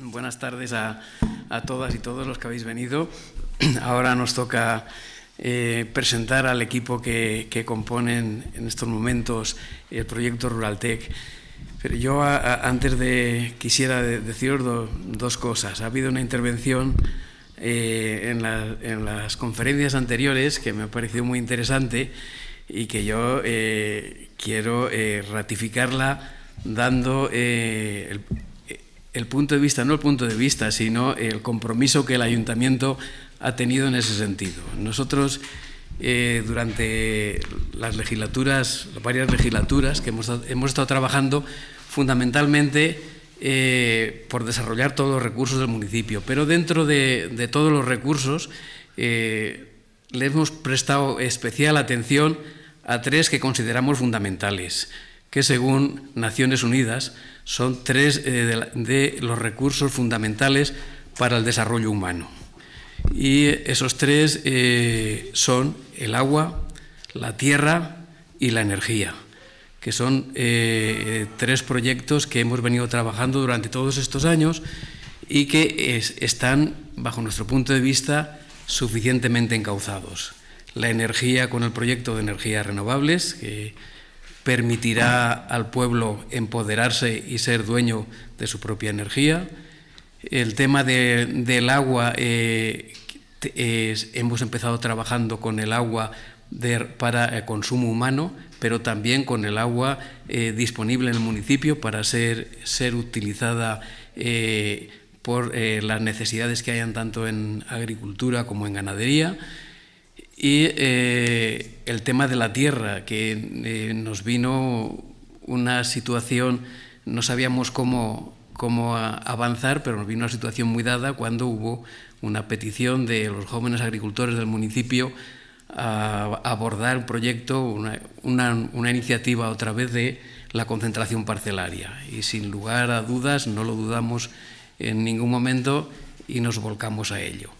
Buenas tardes a todas y todos los que habéis venido. Ahora nos toca presentar al equipo que componen en estos momentos el proyecto Ruraltec. Pero yo quisiera deciros dos cosas. Ha habido una intervención en las conferencias anteriores que me ha parecido muy interesante y que yo quiero ratificarla dando el punto de vista, no el punto de vista, sino el compromiso que el Ayuntamiento ha tenido en ese sentido. Nosotros, durante las varias legislaturas que hemos estado trabajando, fundamentalmente por desarrollar todos los recursos del municipio, pero dentro de todos los recursos le hemos prestado especial atención a tres que consideramos fundamentales, que según Naciones Unidas son tres de los recursos fundamentales para el desarrollo humano. Y esos tres son el agua, la tierra y la energía, que son tres proyectos que hemos venido trabajando durante todos estos años y que están, bajo nuestro punto de vista, suficientemente encauzados. La energía con el proyecto de energías renovables, que permitirá al pueblo empoderarse y ser dueño de su propia energía. El tema del agua, hemos empezado trabajando con el agua para consumo humano, pero también con el agua disponible en el municipio para ser utilizada por las necesidades que hayan tanto en agricultura como en ganadería. Y el tema de la tierra, que nos vino una situación, no sabíamos cómo avanzar, pero nos vino una situación muy dada cuando hubo una petición de los jóvenes agricultores del municipio a abordar un proyecto, una iniciativa otra vez de la concentración parcelaria. Y sin lugar a dudas, no lo dudamos en ningún momento y nos volcamos a ello.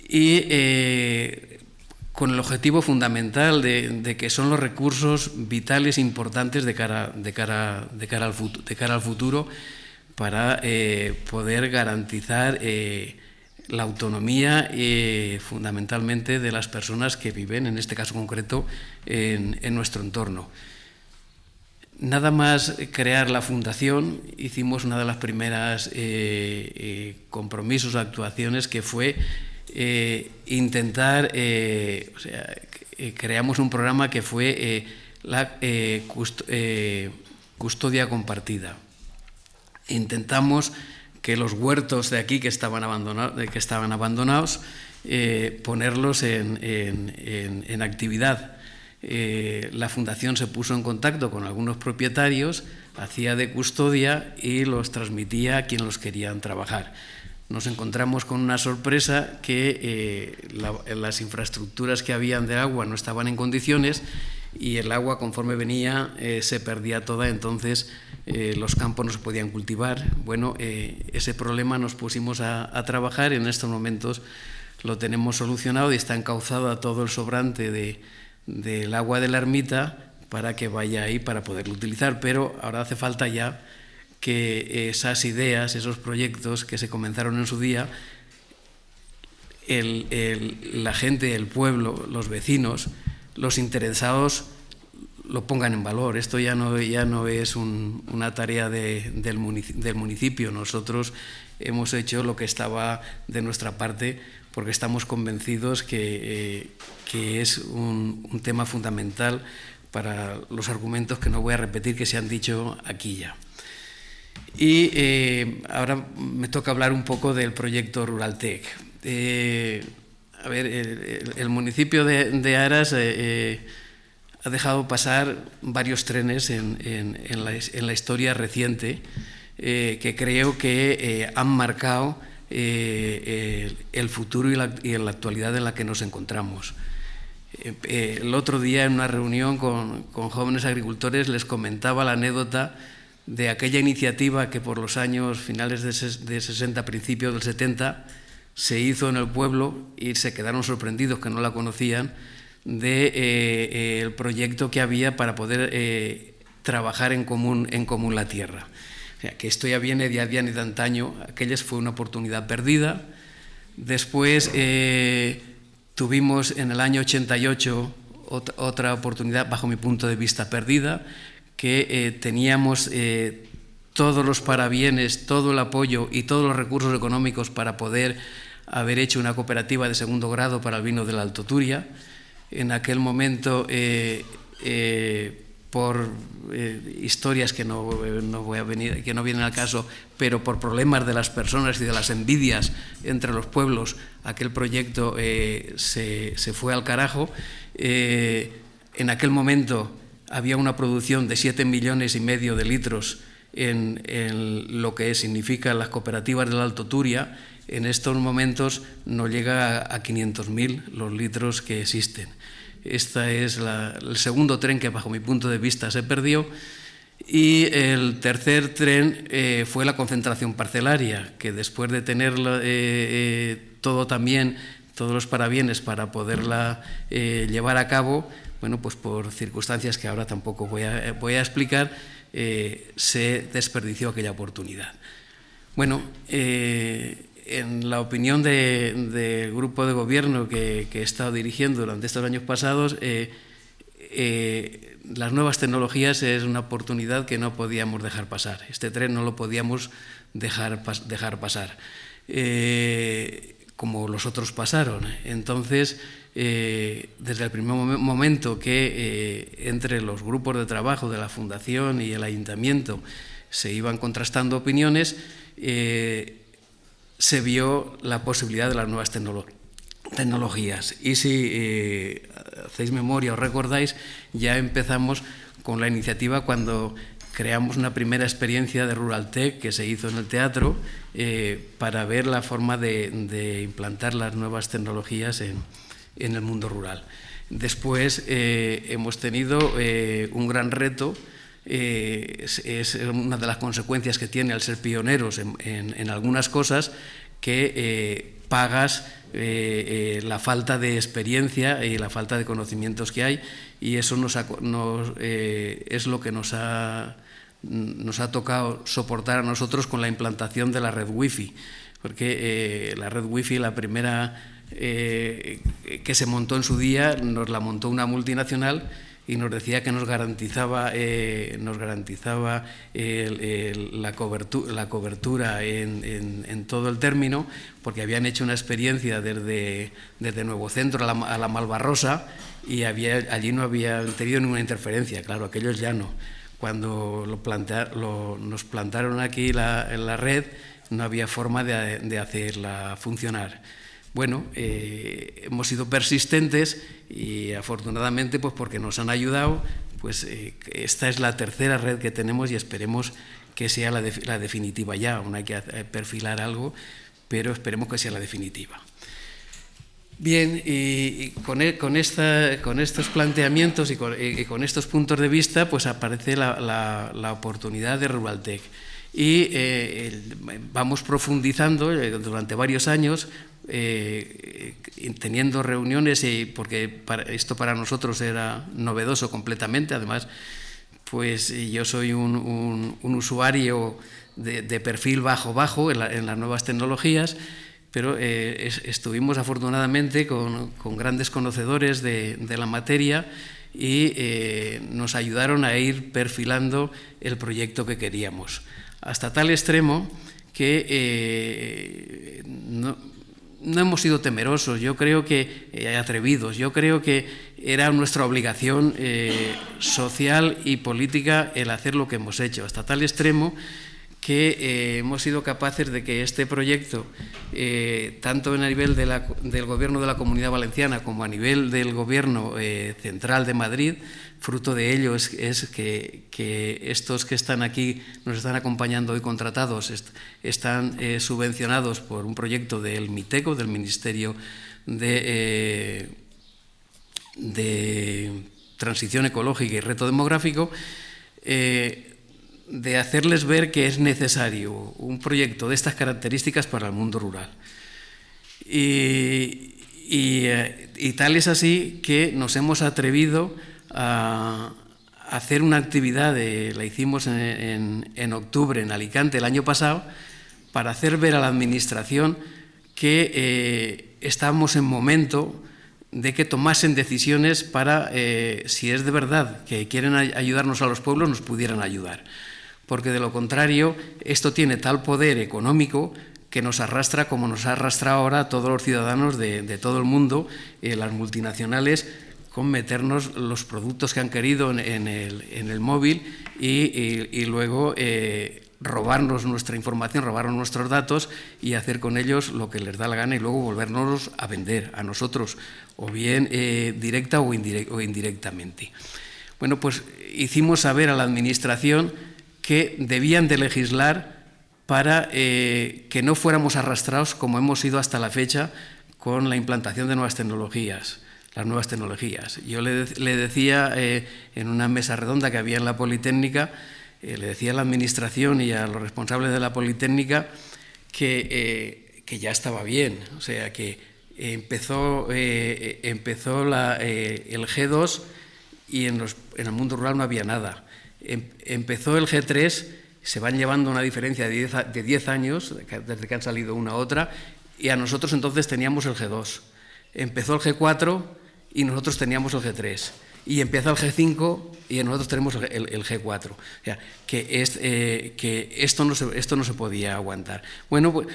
Y con el objetivo fundamental de que son los recursos vitales importantes de cara al futuro para poder garantizar la autonomía fundamentalmente de las personas que viven, en este caso concreto, en nuestro entorno. Nada más crear la fundación, hicimos una de las primeras compromisos o actuaciones que fue intentar, creamos un programa que fue la custodia compartida. Intentamos que los huertos de aquí que estaban abandonados, ponerlos en actividad. La fundación se puso en contacto con algunos propietarios, hacía de custodia y los transmitía a quienes los querían trabajar. Nos encontramos con una sorpresa que las infraestructuras que habían de agua no estaban en condiciones y el agua, conforme venía, se perdía toda, entonces los campos no se podían cultivar. Bueno, ese problema nos pusimos a trabajar y en estos momentos lo tenemos solucionado y está encauzado a todo el sobrante del agua de la ermita para que vaya ahí para poderlo utilizar, pero ahora hace falta ya que esas ideas, esos proyectos que se comenzaron en su día, la gente, el pueblo, los vecinos, los interesados lo pongan en valor. Esto ya no es una tarea del municipio. Nosotros hemos hecho lo que estaba de nuestra parte porque estamos convencidos que es un tema fundamental para los argumentos que no voy a repetir que se han dicho aquí ya. Y ahora me toca hablar un poco del proyecto Ruraltec. El municipio de Aras ha dejado pasar varios trenes en la historia reciente que creo que han marcado el futuro y la actualidad en la que nos encontramos. El otro día, en una reunión con jóvenes agricultores, les comentaba la anécdota de aquella iniciativa que por los años finales de 60, principios del 70, se hizo en el pueblo y se quedaron sorprendidos que no la conocían, el proyecto que había para poder trabajar en común la tierra. O sea, que esto ya viene de antaño, aquella fue una oportunidad perdida. Después tuvimos en el año 88 otra oportunidad, bajo mi punto de vista, perdida, que teníamos todos los parabienes, todo el apoyo y todos los recursos económicos para poder haber hecho una cooperativa de segundo grado para el vino del Alto Turia. En aquel momento, por historias que no vienen al caso, pero por problemas de las personas y de las envidias entre los pueblos, aquel proyecto se fue al carajo. En aquel momento había una producción de 7,5 millones de litros en lo que significa las cooperativas del Alto Turia. En estos momentos no llega a 500.000 los litros que existen. Este es el segundo tren que, bajo mi punto de vista, se perdió. Y el tercer tren fue la concentración parcelaria, que después de tener todos los parabienes para poderla llevar a cabo, bueno, pues por circunstancias que ahora tampoco voy a explicar, se desperdició aquella oportunidad. Bueno, en la opinión del grupo de gobierno que he estado dirigiendo durante estos años pasados, las nuevas tecnologías es una oportunidad que no podíamos dejar pasar. Este tren no lo podíamos dejar pasar, como los otros pasaron. Entonces, desde el primer momento que entre los grupos de trabajo de la Fundación y el Ayuntamiento se iban contrastando opiniones, se vio la posibilidad de las nuevas tecnologías. Y si hacéis memoria o recordáis, ya empezamos con la iniciativa cuando creamos una primera experiencia de Ruraltec que se hizo en el teatro para ver la forma de implantar las nuevas tecnologías en el mundo rural. Después hemos tenido un gran reto. Es una de las consecuencias que tiene al ser pioneros en algunas cosas, que pagas la falta de experiencia y la falta de conocimientos que hay, y eso es lo que nos ha tocado soportar a nosotros con la implantación de la red wifi, porque la red wifi, la primera que se montó en su día, nos la montó una multinacional y nos decía que nos garantizaba la cobertura en todo el término, porque habían hecho una experiencia desde Nuevo Centro a la Malvarrosa y allí no habían tenido ninguna interferencia. Claro, aquellos ya no. Cuando nos plantaron aquí en la red, no había forma de hacerla funcionar. Bueno, hemos sido persistentes y afortunadamente, pues porque nos han ayudado, pues esta es la tercera red que tenemos y esperemos que sea la definitiva ya. Aún hay que perfilar algo, pero esperemos que sea la definitiva. Bien, y con estos planteamientos y con estos puntos de vista, pues aparece la oportunidad de Ruraltec. Y vamos profundizando durante varios años, teniendo reuniones, porque esto para nosotros era novedoso completamente. Además, pues yo soy un usuario de perfil bajo en las nuevas tecnologías, pero estuvimos afortunadamente con grandes conocedores de la materia y nos ayudaron a ir perfilando el proyecto que queríamos, hasta tal extremo que no hemos sido temerosos, yo creo que atrevidos, yo creo que era nuestra obligación social y política el hacer lo que hemos hecho, hasta tal extremo que hemos sido capaces de que este proyecto, tanto a nivel del Gobierno de la Comunidad Valenciana como a nivel del Gobierno central de Madrid, fruto de ello es que estos que están aquí, nos están acompañando hoy contratados, están subvencionados por un proyecto del MITECO, del Ministerio de Transición Ecológica y Reto Demográfico, de hacerles ver que es necesario un proyecto de estas características para el mundo rural. Y tal es así que nos hemos atrevido a hacer una actividad, la hicimos en octubre en Alicante el año pasado, para hacer ver a la Administración que estábamos en momento de que tomasen decisiones para, si es de verdad que quieren ayudarnos a los pueblos, nos pudieran ayudar. Porque de lo contrario, esto tiene tal poder económico que nos arrastra como nos ha arrastrado ahora a todos los ciudadanos de todo el mundo, las multinacionales, con meternos los productos que han querido en el móvil y luego robarnos nuestra información, robarnos nuestros datos y hacer con ellos lo que les da la gana y luego volvernos a vender a nosotros, o bien directa o indirectamente. Bueno, pues hicimos saber a la Administración que debían de legislar para que no fuéramos arrastrados como hemos sido hasta la fecha con la implantación de nuevas tecnologías. Las nuevas tecnologías. Yo le decía en una mesa redonda que había en la Politécnica, le decía a la Administración y a los responsables de la Politécnica que ya estaba bien, o sea, que empezó el G2 y en el mundo rural no había nada. Empezó el G3, se van llevando una diferencia de 10 años, desde que han salido una a otra, y a nosotros entonces teníamos el G2. Empezó el G4 y nosotros teníamos el G3, y empieza el G5 y nosotros tenemos el G4. O sea, que esto no se podía aguantar. Bueno, pues,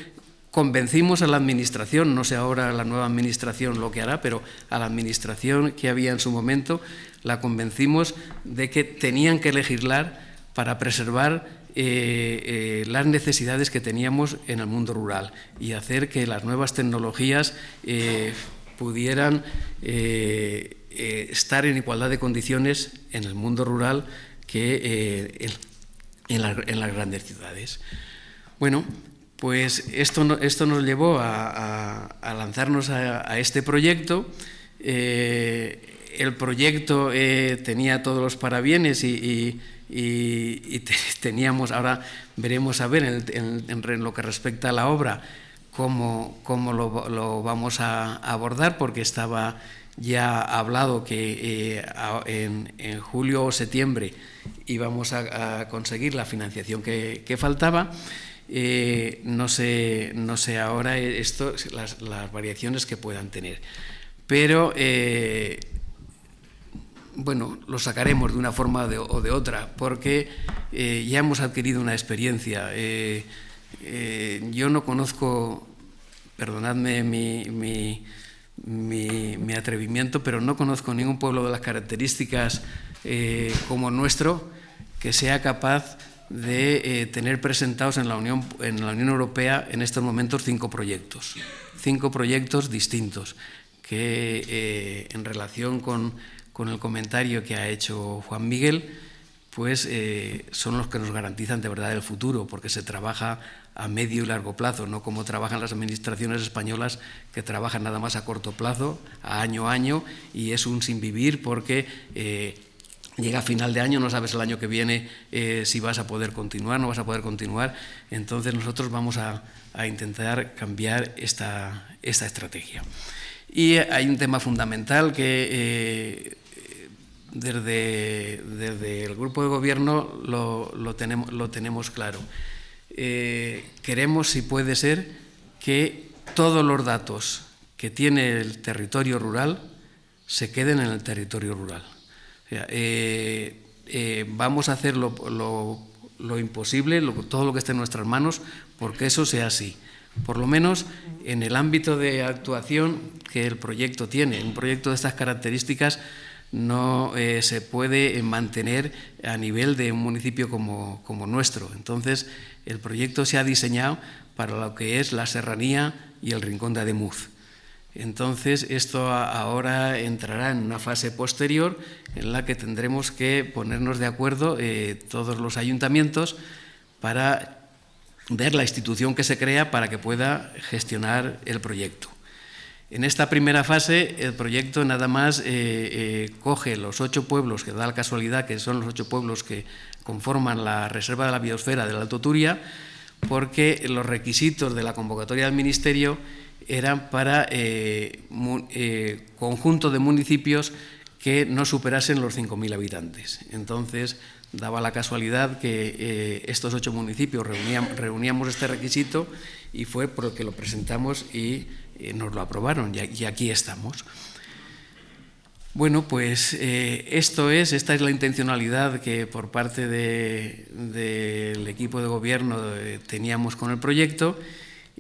convencimos a la Administración, no sé ahora la nueva Administración lo que hará, pero a la Administración que había en su momento, la convencimos de que tenían que legislar para preservar las necesidades que teníamos en el mundo rural y hacer que las nuevas tecnologías pudieran estar en igualdad de condiciones en el mundo rural que en las grandes ciudades. Bueno, pues esto nos llevó a lanzarnos a este proyecto. El proyecto tenía todos los parabienes y teníamos, ahora veremos a ver en lo que respecta a la obra, cómo lo vamos a abordar, porque estaba ya hablado que en julio o septiembre íbamos a conseguir la financiación que faltaba. No sé ahora las variaciones que puedan tener, pero bueno, lo sacaremos de una forma o de otra, porque ya hemos adquirido una experiencia. Yo no conozco, perdonadme mi atrevimiento, pero no conozco ningún pueblo de las características como nuestro que sea capaz de tener presentados en la Unión Europea en estos momentos 5 proyectos distintos, que en relación con el comentario que ha hecho Juan Miguel, pues son los que nos garantizan de verdad el futuro, porque se trabaja a medio y largo plazo, no como trabajan las administraciones españolas, que trabajan nada más a corto plazo, a año, y es un sin vivir, porque llega a final de año, no sabes el año que viene si vas a poder continuar, no vas a poder continuar. Entonces nosotros vamos a intentar cambiar esta estrategia. Y hay un tema fundamental que desde el grupo de gobierno lo tenemos claro. Queremos, si puede ser, que todos los datos que tiene el territorio rural se queden en el territorio rural. O sea, vamos a hacer lo imposible, todo lo que esté en nuestras manos, porque eso sea así. Por lo menos en el ámbito de actuación que el proyecto tiene. Un proyecto de estas características no se puede mantener a nivel de un municipio como nuestro. Entonces, el proyecto se ha diseñado para lo que es la serranía y el rincón de Ademuz. Entonces, esto ahora entrará en una fase posterior en la que tendremos que ponernos de acuerdo todos los ayuntamientos para ver la institución que se crea para que pueda gestionar el proyecto. En esta primera fase, el proyecto nada más coge los 8 pueblos, que da la casualidad que son los 8 pueblos que conforman la Reserva de la Biosfera del Alto Turia, porque los requisitos de la convocatoria del Ministerio eran para conjunto de municipios que no superasen los 5.000 habitantes. Entonces, daba la casualidad que estos 8 municipios reuníamos este requisito y fue por el que lo presentamos y nos lo aprobaron y aquí estamos. Bueno, pues esta es la intencionalidad que por parte del equipo de gobierno teníamos con el proyecto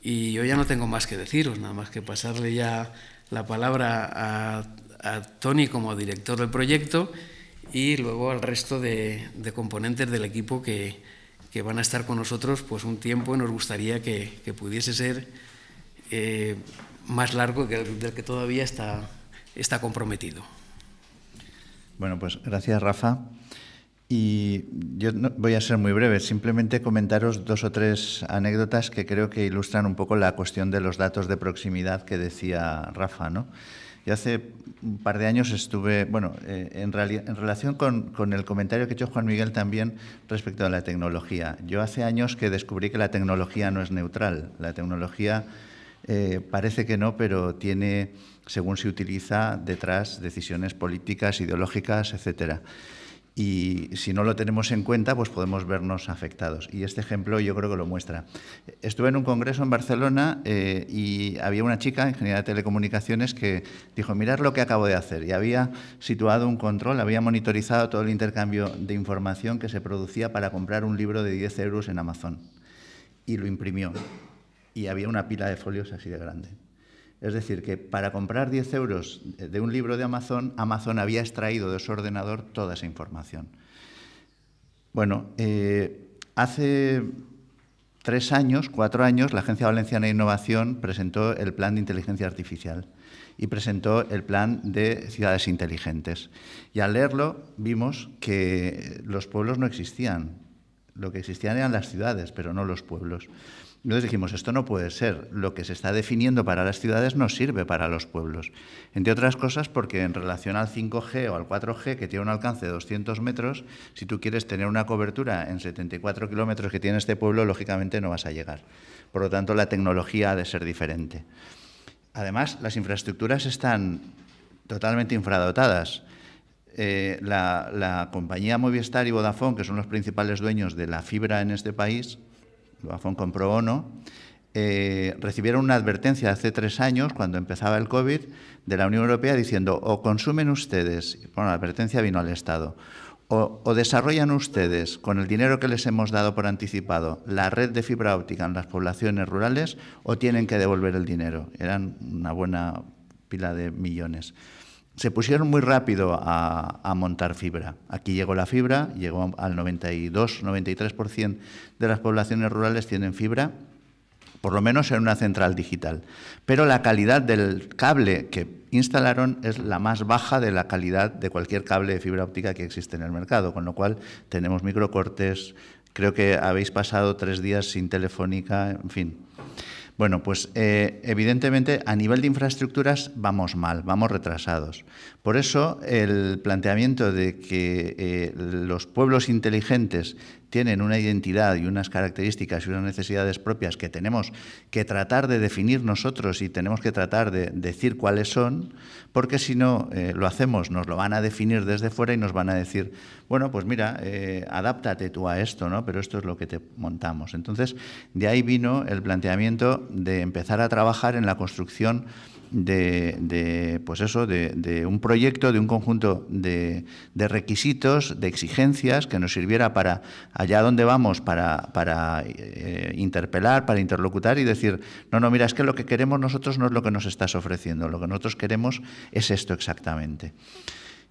y yo ya no tengo más que deciros, nada más que pasarle ya la palabra a Toni como director del proyecto y luego al resto de componentes del equipo que van a estar con nosotros pues un tiempo y nos gustaría que pudiese ser más largo del que todavía está comprometido. Bueno, pues gracias, Rafa. Y yo voy a ser muy breve, simplemente comentaros 2 o 3 anécdotas que creo que ilustran un poco la cuestión de los datos de proximidad que decía Rafa, ¿no? Yo hace un par de años estuve, bueno, en relación con el comentario que ha hecho Juan Miguel también respecto a la tecnología. Yo hace años que descubrí que la tecnología no es neutral. La tecnología parece que no, pero tiene, según se utiliza, detrás decisiones políticas, ideológicas, etcétera. Y si no lo tenemos en cuenta, pues podemos vernos afectados. Y este ejemplo yo creo que lo muestra. Estuve en un congreso en Barcelona y había una chica, ingeniera de telecomunicaciones, que dijo, mirad lo que acabo de hacer. Y había situado un control, había monitorizado todo el intercambio de información que se producía para comprar un libro de 10 euros en Amazon. Y lo imprimió. Y había una pila de folios así de grande. Es decir, que para comprar 10 euros de un libro de Amazon, Amazon había extraído de su ordenador toda esa información. Bueno, hace 3 años, 4 años, la Agencia Valenciana de Innovación presentó el Plan de Inteligencia Artificial y presentó el Plan de Ciudades Inteligentes. Y al leerlo vimos que los pueblos no existían. Lo que existían eran las ciudades, pero no los pueblos. Entonces dijimos, esto no puede ser, lo que se está definiendo para las ciudades no sirve para los pueblos. Entre otras cosas porque en relación al 5G o al 4G, que tiene un alcance de 200 metros, si tú quieres tener una cobertura en 74 kilómetros que tiene este pueblo, lógicamente no vas a llegar. Por lo tanto, la tecnología ha de ser diferente. Además, las infraestructuras están totalmente infradotadas. La compañía Movistar y Vodafone, que son los principales dueños de la fibra en este país, Vodafone compró ONO, recibieron una advertencia hace 3 años, cuando empezaba el COVID, de la Unión Europea diciendo o consumen ustedes, bueno, la advertencia vino al Estado, o desarrollan ustedes, con el dinero que les hemos dado por anticipado, la red de fibra óptica en las poblaciones rurales, o tienen que devolver el dinero. Eran una buena pila de millones. Se pusieron muy rápido a montar fibra. Aquí llegó la fibra, llegó al 92-93% de las poblaciones rurales tienen fibra, por lo menos en una central digital. Pero la calidad del cable que instalaron es la más baja de la calidad de cualquier cable de fibra óptica que existe en el mercado, con lo cual tenemos microcortes, creo que habéis pasado 3 días sin telefónica, en fin. Bueno, pues evidentemente a nivel de infraestructuras vamos mal, vamos retrasados. Por eso el planteamiento de que los pueblos inteligentes tienen una identidad y unas características y unas necesidades propias que tenemos que tratar de definir nosotros y tenemos que tratar de decir cuáles son, porque si no lo hacemos, nos lo van a definir desde fuera y nos van a decir, bueno, pues mira, adáptate tú a esto, ¿no? Pero esto es lo que te montamos. Entonces, de ahí vino el planteamiento de empezar a trabajar en la construcción de un proyecto, de un conjunto de requisitos, de exigencias que nos sirviera para allá donde vamos, para interpelar, para interlocutar y decir, no, mira, es que lo que queremos nosotros no es lo que nos estás ofreciendo, lo que nosotros queremos es esto exactamente.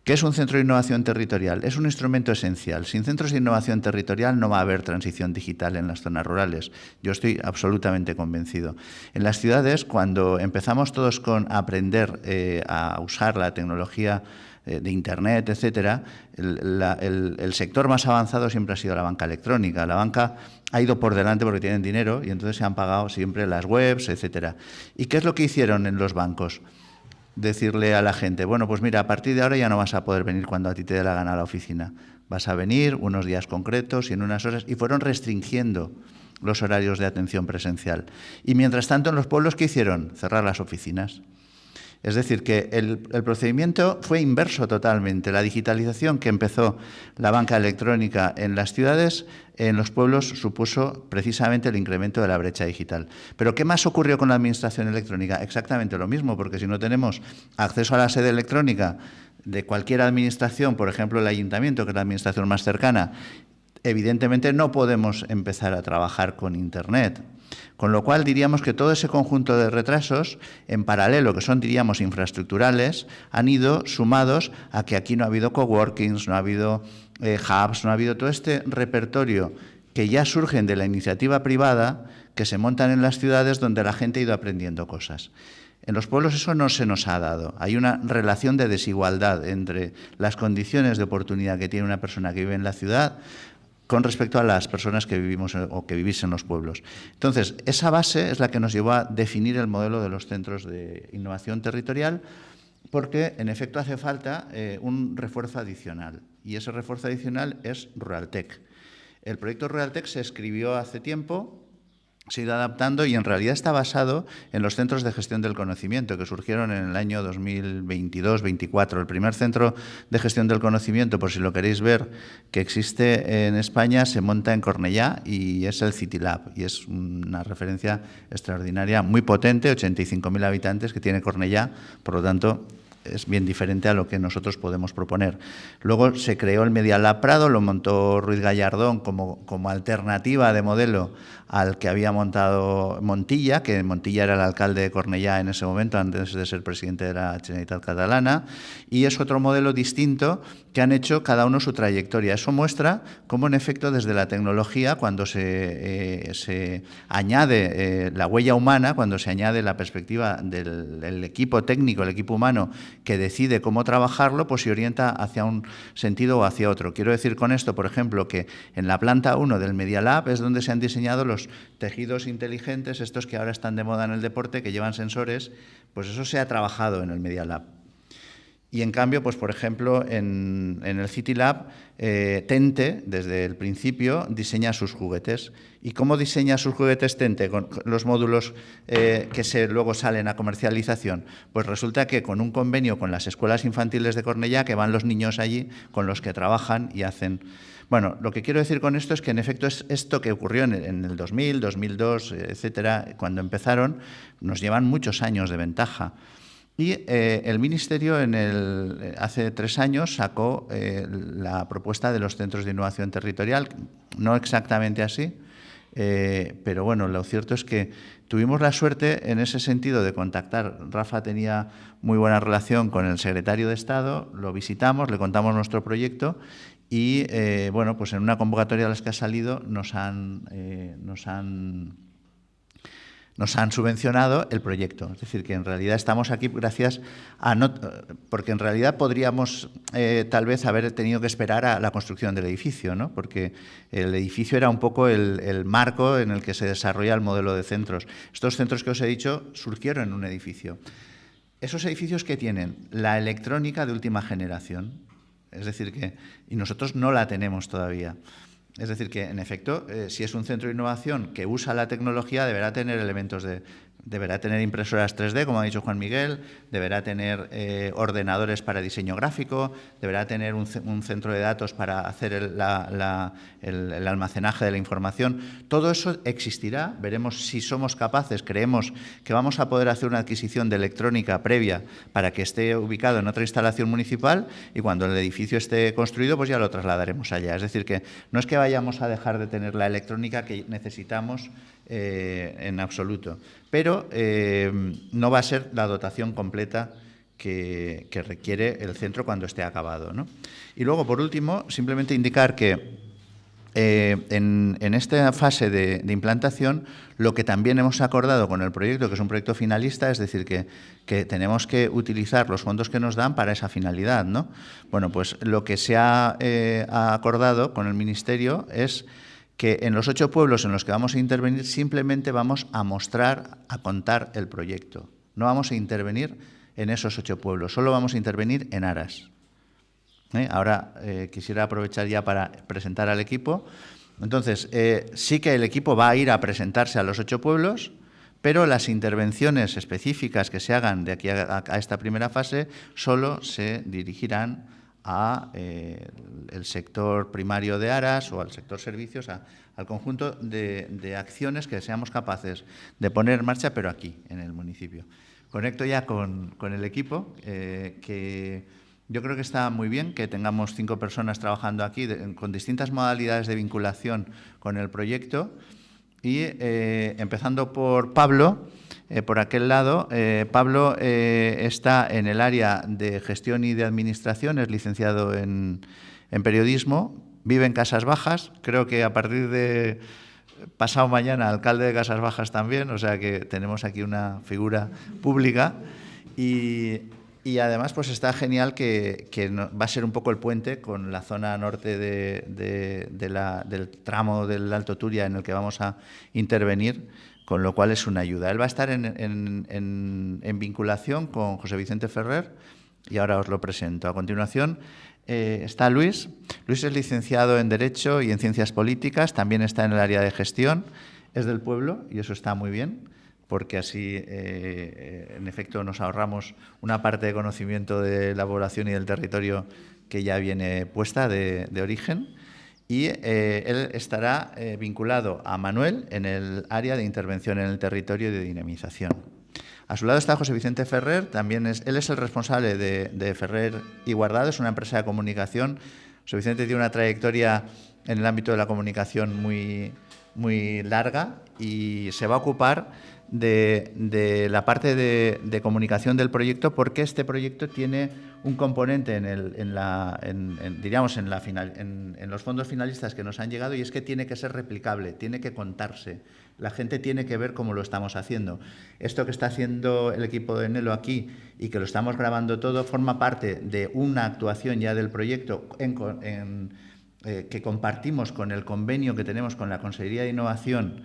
¿Qué es un centro de innovación territorial? Es un instrumento esencial. Sin centros de innovación territorial no va a haber transición digital en las zonas rurales. Yo estoy absolutamente convencido. En las ciudades, cuando empezamos todos con aprender a usar la tecnología de Internet, etcétera, el sector más avanzado siempre ha sido la banca electrónica. La banca ha ido por delante porque tienen dinero y entonces se han pagado siempre las webs, etcétera. ¿Y qué es lo que hicieron en los bancos? Decirle a la gente, bueno, pues mira, a partir de ahora ya no vas a poder venir cuando a ti te dé la gana a la oficina. Vas a venir unos días concretos y en unas horas, y fueron restringiendo los horarios de atención presencial. Y mientras tanto, en los pueblos, ¿qué hicieron? Cerrar las oficinas. Es decir, que el procedimiento fue inverso totalmente. La digitalización que empezó la banca electrónica en las ciudades, en los pueblos supuso precisamente el incremento de la brecha digital. Pero ¿qué más ocurrió con la administración electrónica? Exactamente lo mismo, porque si no tenemos acceso a la sede electrónica de cualquier administración, por ejemplo el ayuntamiento, que es la administración más cercana, evidentemente no podemos empezar a trabajar con Internet. Con lo cual diríamos que todo ese conjunto de retrasos, en paralelo, que son, diríamos, infraestructurales, han ido sumados a que aquí no ha habido coworkings, no ha habido hubs, no ha habido todo este repertorio que ya surgen de la iniciativa privada, que se montan en las ciudades donde la gente ha ido aprendiendo cosas. En los pueblos eso no se nos ha dado. Hay una relación de desigualdad entre las condiciones de oportunidad que tiene una persona que vive en la ciudad con respecto a las personas que vivimos o que vivís en los pueblos. Entonces, esa base es la que nos llevó a definir el modelo de los centros de innovación territorial, porque, en efecto, hace falta un refuerzo adicional, y ese refuerzo adicional es Ruraltec. El proyecto Ruraltec se escribió hace tiempo, se ha ido adaptando y en realidad está basado en los centros de gestión del conocimiento que surgieron en el año 2022-24. El primer centro de gestión del conocimiento, por si lo queréis ver, que existe en España, se monta en Cornellá y es el CityLab. Y es una referencia extraordinaria, muy potente, 85.000 habitantes que tiene Cornellá, por lo tanto es bien diferente a lo que nosotros podemos proponer. Luego se creó el Media Lab Prado, lo montó Ruiz Gallardón como alternativa de modelo al que había montado Montilla, que Montilla era el alcalde de Cornellá en ese momento, antes de ser presidente de la Generalitat Catalana, y es otro modelo distinto que han hecho cada uno su trayectoria. Eso muestra cómo, en efecto, desde la tecnología, cuando se añade la huella humana, cuando se añade la perspectiva del equipo técnico, el equipo humano, que decide cómo trabajarlo, pues se orienta hacia un sentido o hacia otro. Quiero decir con esto, por ejemplo, que en la planta 1 del Media Lab es donde se han diseñado los tejidos inteligentes, estos que ahora están de moda en el deporte, que llevan sensores, pues eso se ha trabajado en el Media Lab. Y en cambio, pues por ejemplo, en el CityLab, Tente, desde el principio, diseña sus juguetes. ¿Y cómo diseña sus juguetes Tente? Con los módulos que luego salen a comercialización. Pues resulta que con un convenio con las escuelas infantiles de Cornellá, que van los niños allí, con los que trabajan y hacen... Bueno, lo que quiero decir con esto es que, en efecto, es esto que ocurrió en el 2000, 2002, etcétera, cuando empezaron, nos llevan muchos años de ventaja. Y el Ministerio hace 3 años sacó la propuesta de los centros de innovación territorial, no exactamente así, pero bueno, lo cierto es que tuvimos la suerte en ese sentido de contactar. Rafa tenía muy buena relación con el secretario de Estado, lo visitamos, le contamos nuestro proyecto y bueno, pues en una convocatoria de las que ha salido nos han subvencionado el proyecto. Es decir, que en realidad estamos aquí gracias a... porque en realidad podríamos tal vez haber tenido que esperar a la construcción del edificio, ¿no? Porque el edificio era un poco el marco en el que se desarrolla el modelo de centros. Estos centros que os he dicho surgieron en un edificio. Esos edificios que tienen la electrónica de última generación, es decir, y nosotros no la tenemos todavía. Es decir, que, en efecto, si es un centro de innovación que usa la tecnología, deberá tener deberá tener impresoras 3D, como ha dicho Juan Miguel, deberá tener ordenadores para diseño gráfico, deberá tener un centro de datos para hacer el almacenaje de la información. Todo eso existirá, veremos si somos capaces, creemos que vamos a poder hacer una adquisición de electrónica previa para que esté ubicado en otra instalación municipal y cuando el edificio esté construido, pues ya lo trasladaremos allá. Es decir, que no es que vayamos a dejar de tener la electrónica que necesitamos en absoluto, pero no va a ser la dotación completa que requiere el centro cuando esté acabado, ¿no? Y luego, por último, simplemente indicar que en esta fase de implantación, lo que también hemos acordado con el proyecto, que es un proyecto finalista, es decir, que tenemos que utilizar los fondos que nos dan para esa finalidad, ¿no? Bueno, pues lo que se ha acordado con el Ministerio es que en los 8 pueblos en los que vamos a intervenir simplemente vamos a mostrar, a contar el proyecto. No vamos a intervenir en esos 8 pueblos, solo vamos a intervenir en Aras. Ahora quisiera aprovechar ya para presentar al equipo. Entonces, sí que el equipo va a ir a presentarse a los 8 pueblos, pero las intervenciones específicas que se hagan de aquí a esta primera fase solo se dirigirán a el sector primario de aras o al sector servicios, al conjunto de acciones que seamos capaces de poner en marcha, pero aquí, en el municipio. Conecto ya con el equipo, que yo creo que está muy bien que tengamos 5 personas trabajando aquí con distintas modalidades de vinculación con el proyecto y empezando por Pablo, por aquel lado. Pablo está en el área de gestión y de administración, es licenciado en periodismo, vive en Casas Bajas, creo que a partir de pasado mañana alcalde de Casas Bajas también, o sea que tenemos aquí una figura pública y además pues está genial que va a ser un poco el puente con la zona norte del tramo del Alto Turia en el que vamos a intervenir, con lo cual es una ayuda. Él va a estar en vinculación con José Vicente Ferrer y ahora os lo presento. A continuación está Luis. Luis es licenciado en Derecho y en Ciencias Políticas, también está en el área de gestión, es del pueblo y eso está muy bien, porque así, en efecto, nos ahorramos una parte de conocimiento de la población y del territorio que ya viene puesta de origen. Y él estará vinculado a Manuel en el área de intervención en el territorio y de dinamización. A su lado está José Vicente Ferrer, también él es el responsable de Ferrer y Guardado, es una empresa de comunicación. José Vicente tiene una trayectoria en el ámbito de la comunicación muy larga y se va a ocupar de la parte de comunicación del proyecto, porque este proyecto tiene un componente en los fondos finalistas que nos han llegado, y es que tiene que ser replicable, tiene que contarse. La gente tiene que ver cómo lo estamos haciendo. Esto que está haciendo el equipo de Nelo aquí y que lo estamos grabando todo forma parte de una actuación ya del proyecto que compartimos con el convenio que tenemos con la Consejería de Innovación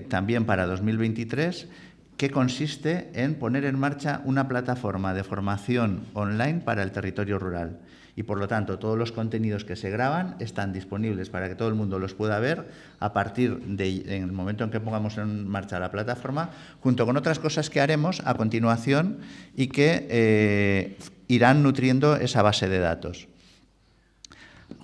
también para 2023, que consiste en poner en marcha una plataforma de formación online para el territorio rural. Y, por lo tanto, todos los contenidos que se graban están disponibles para que todo el mundo los pueda ver a partir en el momento en que pongamos en marcha la plataforma, junto con otras cosas que haremos a continuación y que irán nutriendo esa base de datos.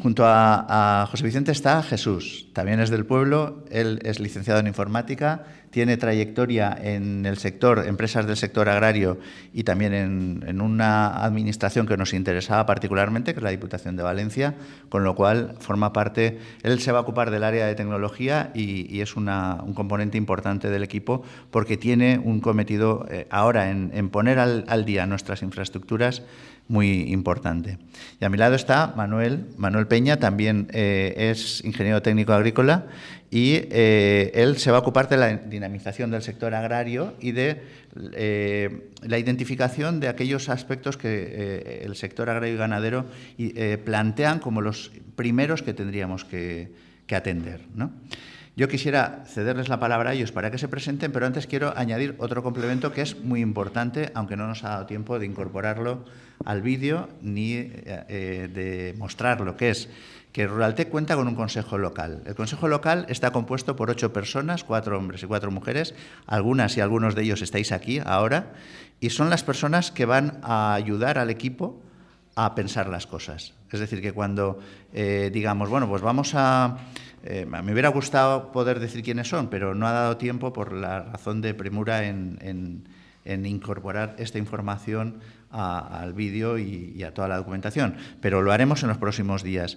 Junto a José Vicente está Jesús, también es del pueblo, él es licenciado en informática, tiene trayectoria en el sector, empresas del sector agrario y también en una administración que nos interesaba particularmente, que es la Diputación de Valencia, con lo cual forma parte, él se va a ocupar del área de tecnología y es un componente importante del equipo, porque tiene un cometido ahora en poner al día nuestras infraestructuras muy importante. Y a mi lado está Manuel Peña, también es ingeniero técnico agrícola y él se va a ocupar de la dinamización del sector agrario y de la identificación de aquellos aspectos que el sector agrario y ganadero plantean como los primeros que tendríamos que atender, ¿no? Yo quisiera cederles la palabra a ellos para que se presenten, pero antes quiero añadir otro complemento que es muy importante, aunque no nos ha dado tiempo de incorporarlo al vídeo ni de mostrarlo, que es que Ruraltec cuenta con un consejo local. El consejo local está compuesto por 8 personas, 4 hombres y 4 mujeres, algunas y algunos de ellos estáis aquí ahora, y son las personas que van a ayudar al equipo a pensar las cosas. Es decir, que cuando digamos, bueno, pues vamos a... me hubiera gustado poder decir quiénes son, pero no ha dado tiempo por la razón de premura en incorporar esta información al vídeo y a toda la documentación, pero lo haremos en los próximos días.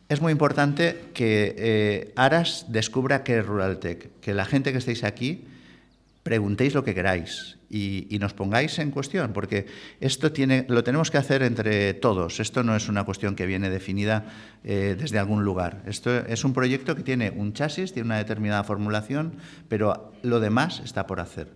Es muy importante que Aras descubra qué es Ruraltec, que la gente que estéis aquí preguntéis lo que queráis y nos pongáis en cuestión, porque esto lo tenemos que hacer entre todos. Esto no es una cuestión que viene definida desde algún lugar. Esto es un proyecto que tiene un chasis, tiene una determinada formulación, pero lo demás está por hacer.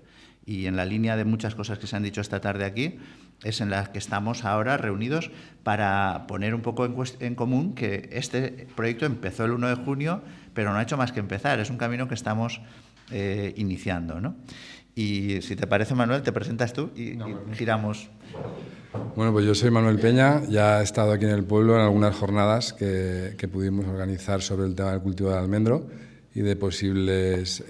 Y en la línea de muchas cosas que se han dicho esta tarde aquí, es en las que estamos ahora reunidos para poner un poco en común que este proyecto empezó el 1 de junio, pero no ha hecho más que empezar. Es un camino que estamos iniciando, ¿no? Y si te parece, Manuel, te presentas tú y giramos. Bueno, pues yo soy Manuel Peña, ya he estado aquí en el pueblo en algunas jornadas que pudimos organizar sobre el tema del cultivo del almendro y de posibles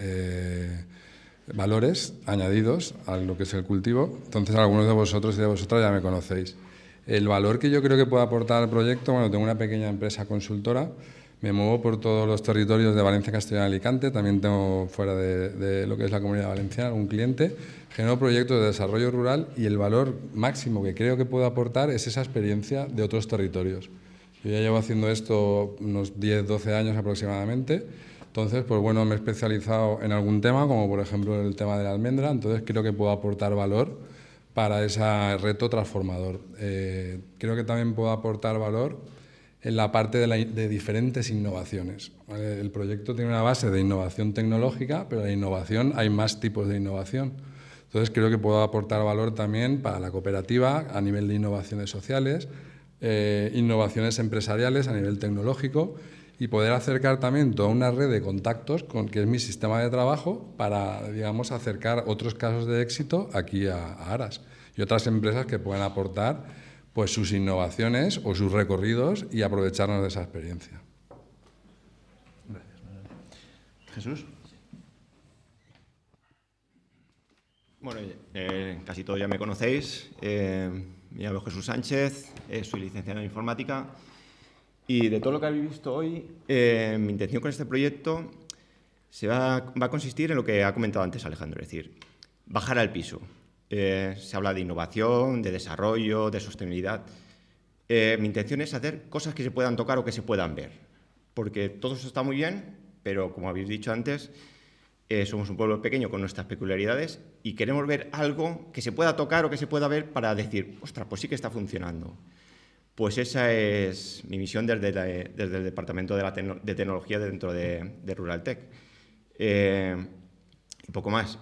valores añadidos a lo que es el cultivo. Entonces, algunos de vosotros y de vosotras ya me conocéis. El valor que yo creo que puede aportar al proyecto, bueno, tengo una pequeña empresa consultora, me muevo por todos los territorios de Valencia, Castellón y Alicante, también tengo fuera de lo que es la Comunidad Valenciana un cliente, genero proyectos de desarrollo rural y el valor máximo que creo que puedo aportar es esa experiencia de otros territorios. Yo ya llevo haciendo esto unos 10, 12 años aproximadamente, entonces, pues bueno, me he especializado en algún tema, como por ejemplo el tema de la almendra, entonces creo que puedo aportar valor para ese reto transformador. Creo que también puedo aportar valor en la parte de diferentes innovaciones, ¿vale? El proyecto tiene una base de innovación tecnológica, pero la innovación, hay más tipos de innovación. Entonces creo que puedo aportar valor también para la cooperativa a nivel de innovaciones sociales, innovaciones empresariales a nivel tecnológico y poder acercar también toda una red de contactos que es mi sistema de trabajo para, digamos, acercar otros casos de éxito aquí a Aras y otras empresas que puedan aportar pues sus innovaciones o sus recorridos y aprovecharnos de esa experiencia. Gracias. Jesús. Bueno, casi todos ya me conocéis. Me llamo Jesús Sánchez, soy licenciado en informática y de todo lo que habéis visto hoy, mi intención con este proyecto va a consistir en lo que ha comentado antes Alejandro, es decir, bajar al piso. Se habla de innovación, de desarrollo, de sostenibilidad. Mi intención es hacer cosas que se puedan tocar o que se puedan ver, porque todo eso está muy bien, pero como habéis dicho antes, somos un pueblo pequeño con nuestras peculiaridades y queremos ver algo que se pueda tocar o que se pueda ver para decir, ostras, pues sí que está funcionando. Pues esa es mi misión desde el Departamento de Tecnología dentro de Ruraltec. Y poco más.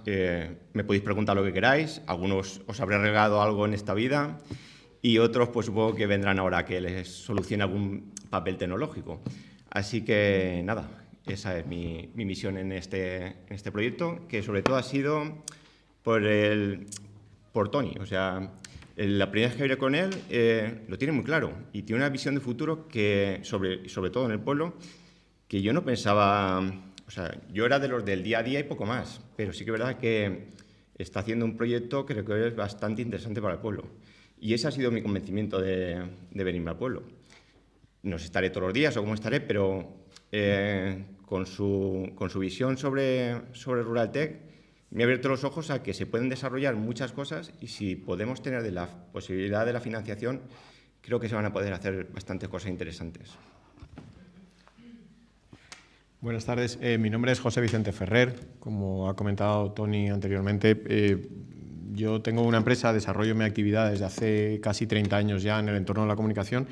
Me podéis preguntar lo que queráis. Algunos os habré regalado algo en esta vida y otros pues supongo que vendrán ahora a que les solucione algún papel tecnológico. Así que nada, esa es mi misión en este proyecto, que sobre todo ha sido por Tony. O sea, la primera vez que hablé con él lo tiene muy claro y tiene una visión de futuro que sobre todo en el pueblo que yo no pensaba. O sea, yo era de los del día a día y poco más, pero sí que es verdad que está haciendo un proyecto que creo que es bastante interesante para el pueblo. Y ese ha sido mi convencimiento de venirme al pueblo. No sé, estaré todos los días o cómo estaré, pero con su visión sobre Ruraltec me ha abierto los ojos a que se pueden desarrollar muchas cosas y si podemos tener de la posibilidad de la financiación, creo que se van a poder hacer bastantes cosas interesantes. Buenas tardes, mi nombre es José Vicente Ferrer, como ha comentado Tony anteriormente. Yo tengo una empresa, desarrollo mi actividad desde hace casi 30 años ya en el entorno de la comunicación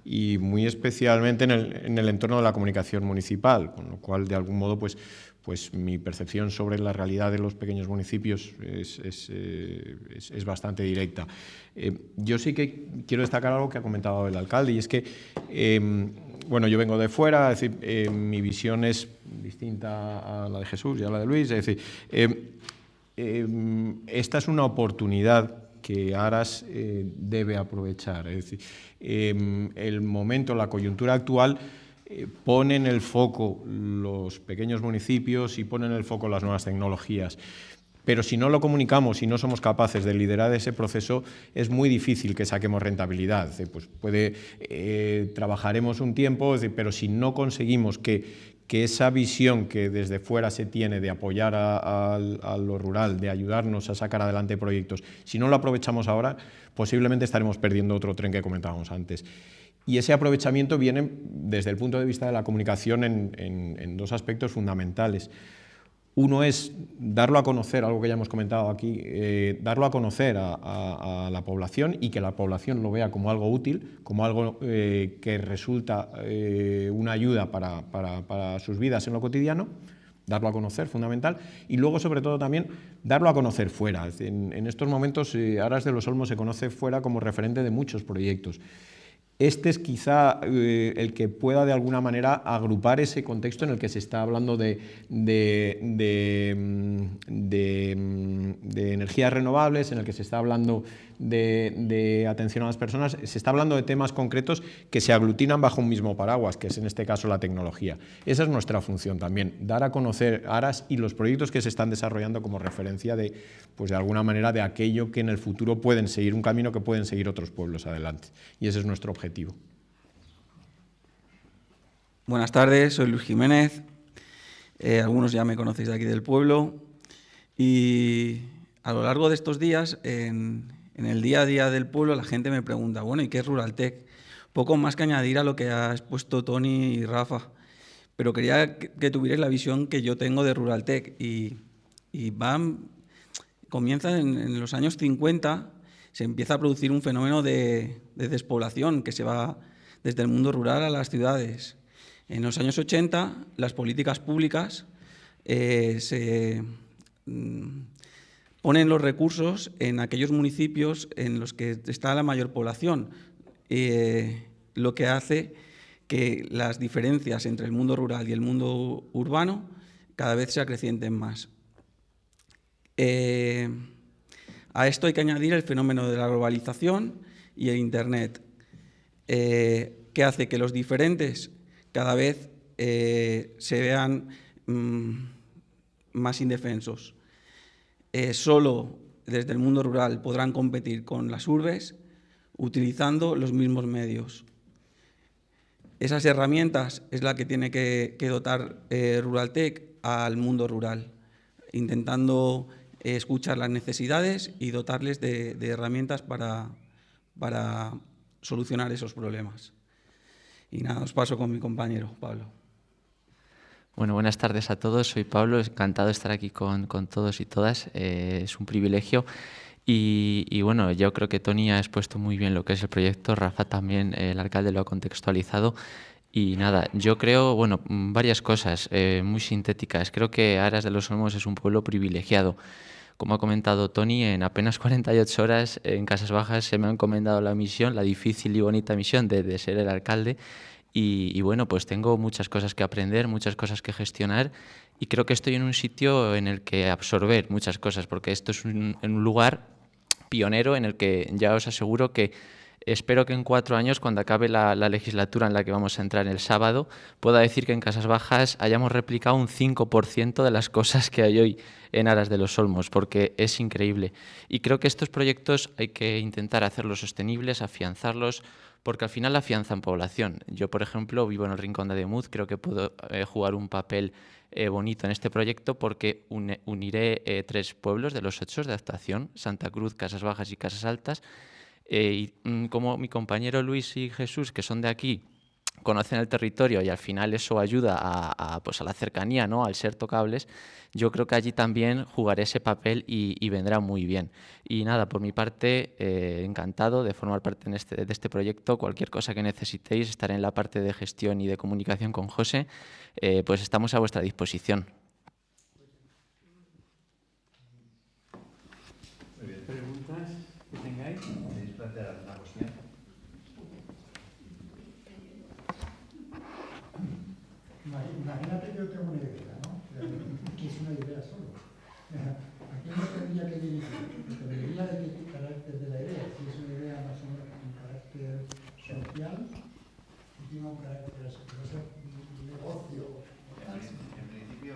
y muy especialmente en el entorno de la comunicación municipal, con lo cual de algún modo pues mi percepción sobre la realidad de los pequeños municipios es bastante directa. Yo sí que quiero destacar algo que ha comentado el alcalde y es que bueno, yo vengo de fuera, es decir, mi visión es distinta a la de Jesús y a la de Luis, es decir, esta es una oportunidad que Aras debe aprovechar, es decir, el momento, la coyuntura actual pone en el foco los pequeños municipios y pone en el foco las nuevas tecnologías. Pero si no lo comunicamos y no somos capaces de liderar ese proceso, es muy difícil que saquemos rentabilidad. Pues trabajaremos un tiempo, pero si no conseguimos que esa visión que desde fuera se tiene de apoyar a lo rural, de ayudarnos a sacar adelante proyectos, si no lo aprovechamos ahora, posiblemente estaremos perdiendo otro tren que comentábamos antes. Y ese aprovechamiento viene desde el punto de vista de la comunicación en dos aspectos fundamentales. Uno es darlo a conocer, algo que ya hemos comentado aquí, darlo a conocer a la población y que la población lo vea como algo útil, como algo que resulta una ayuda para sus vidas en lo cotidiano, darlo a conocer, fundamental, y luego sobre todo también darlo a conocer fuera. En estos momentos Aras de los Olmos se conoce fuera como referente de muchos proyectos. Este es quizá el que pueda de alguna manera agrupar ese contexto en el que se está hablando de energías renovables, en el que se está hablando de atención a las personas, se está hablando de temas concretos que se aglutinan bajo un mismo paraguas, que es en este caso la tecnología. Esa es nuestra función también, dar a conocer Aras y los proyectos que se están desarrollando como referencia de alguna manera de aquello que en el futuro pueden seguir, un camino que pueden seguir otros pueblos adelante. Y ese es nuestro objetivo. Buenas tardes, soy Luis Jiménez. Algunos ya me conocéis de aquí del pueblo. Y a lo largo de estos días, en el día a día del pueblo, la gente me pregunta, bueno, ¿y qué es Ruraltec? Poco más que añadir a lo que ha expuesto Toni y Rafa. Pero quería que tuvierais la visión que yo tengo de Ruraltec. Comienza en los años 50, se empieza a producir un fenómeno de despoblación que se va desde el mundo rural a las ciudades. En los años 80, las políticas públicas se ponen los recursos en aquellos municipios en los que está la mayor población, lo que hace que las diferencias entre el mundo rural y el mundo urbano cada vez se acrecienten más. A esto hay que añadir el fenómeno de la globalización y el Internet, que hace que los diferentes cada vez se vean más indefensos. Solo desde el mundo rural podrán competir con las urbes utilizando los mismos medios. Esas herramientas es la que tiene que dotar Ruraltec al mundo rural, intentando escuchar las necesidades y dotarles de herramientas para solucionar esos problemas. Y nada, os paso con mi compañero, Pablo. Bueno, buenas tardes a todos. Soy Pablo, encantado de estar aquí con todos y todas. Es un privilegio. Y bueno, yo creo que Toni ha expuesto muy bien lo que es el proyecto. Rafa también, el alcalde, lo ha contextualizado. Y nada, yo creo, bueno, varias cosas muy sintéticas. Creo que Aras de los Olmos es un pueblo privilegiado. Como ha comentado Toni, en apenas 48 horas en Casas Bajas se me ha encomendado la misión, la difícil y bonita misión de ser el alcalde. Y bueno, pues tengo muchas cosas que aprender, muchas cosas que gestionar y creo que estoy en un sitio en el que absorber muchas cosas, porque esto es un lugar pionero en el que ya os aseguro que espero que en 4 años, cuando acabe la legislatura en la que vamos a entrar el sábado, pueda decir que en Casas Bajas hayamos replicado un 5% de las cosas que hay hoy en Aras de los Olmos, porque es increíble. Y creo que estos proyectos hay que intentar hacerlos sostenibles, afianzarlos, porque al final afianzan población. Yo, por ejemplo, vivo en el Rincón de Ademuz, creo que puedo jugar un papel bonito en este proyecto porque uniré 3 pueblos de los 8 de actuación, Santa Cruz, Casas Bajas y Casas Altas, y como mi compañero Luis y Jesús, que son de aquí, conocen el territorio y al final eso ayuda a la cercanía, ¿no? Al ser tocables, yo creo que allí también jugaré ese papel y vendrá muy bien. Y nada, por mi parte, encantado de formar parte de este proyecto. Cualquier cosa que necesitéis, estaré en la parte de gestión y de comunicación con José, pues estamos a vuestra disposición. Muy bien. ¿Preguntas que tengáis? ¿Queréis plantear alguna cuestión? Imagínate que yo tengo una idea, ¿no? Que es una idea solo. ¿A quién me tendría que dirigir? Debería de qué carácter de la idea. Si es una idea más o menos con carácter social, si tiene un carácter de negocio. En principio,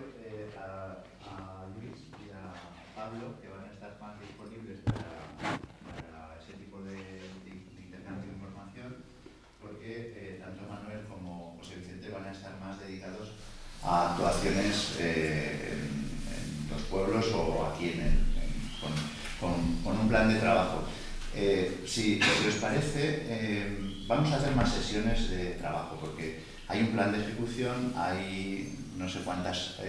a Luis y a Pablo, que van a estar más disponibles para ese tipo de intercambio de información, porque tanto Manuel como José Vicente van a estar más dedicados a actuaciones en los pueblos o aquí con un plan de trabajo. Si os parece, vamos a hacer más sesiones de trabajo, porque hay un plan de ejecución, hay no sé cuántas,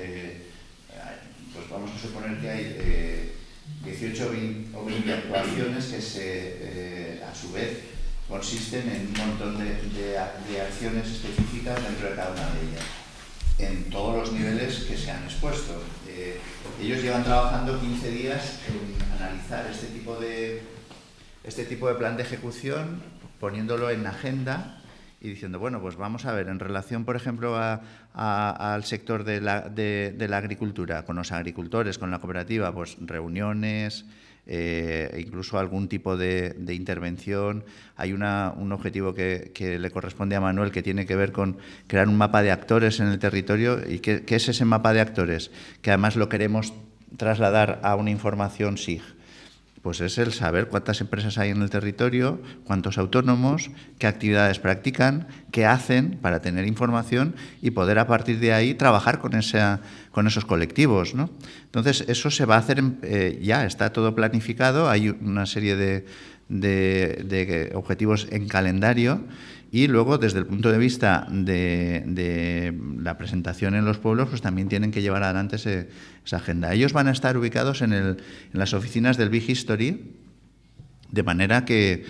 pues vamos a suponer que hay 18 o 20 actuaciones que a su vez consisten en un montón de acciones específicas dentro de cada una de ellas, en todos los niveles que se han expuesto. Ellos llevan trabajando 15 días en analizar este tipo de plan de ejecución, poniéndolo en agenda y diciendo, bueno, pues vamos a ver, en relación, por ejemplo, al sector de la agricultura, con los agricultores, con la cooperativa, pues reuniones, incluso algún tipo de intervención. Hay un objetivo que le corresponde a Manuel, que tiene que ver con crear un mapa de actores en el territorio. ¿Y qué es ese mapa de actores? Que además lo queremos trasladar a una información SIG. Pues es el saber cuántas empresas hay en el territorio, cuántos autónomos, qué actividades practican, qué hacen, para tener información y poder a partir de ahí trabajar con esos colectivos, ¿no? Entonces, eso se va a hacer, ya está todo planificado, hay una serie de objetivos en calendario. Y luego, desde el punto de vista de la presentación en los pueblos, pues también tienen que llevar adelante esa agenda. Ellos van a estar ubicados en las oficinas del Big History, de manera que